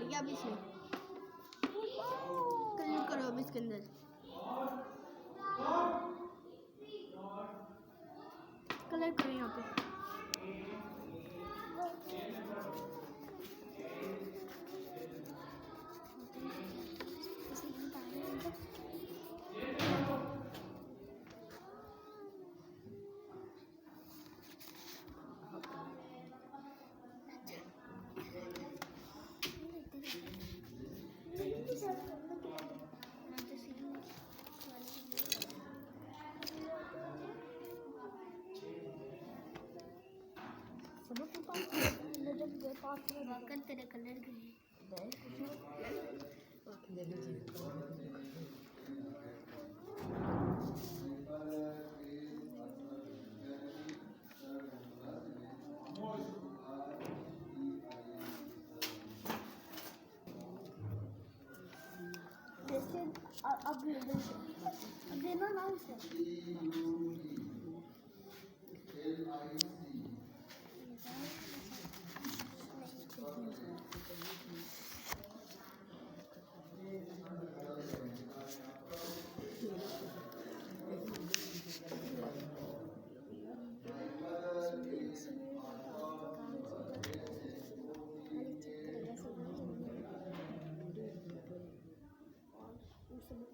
गया अब इसमें। कलर करो अब इसके अंदर। कलर करो यहाँ पे। तेरे कलर गए जैसे अब देना ना उसे। और उस समय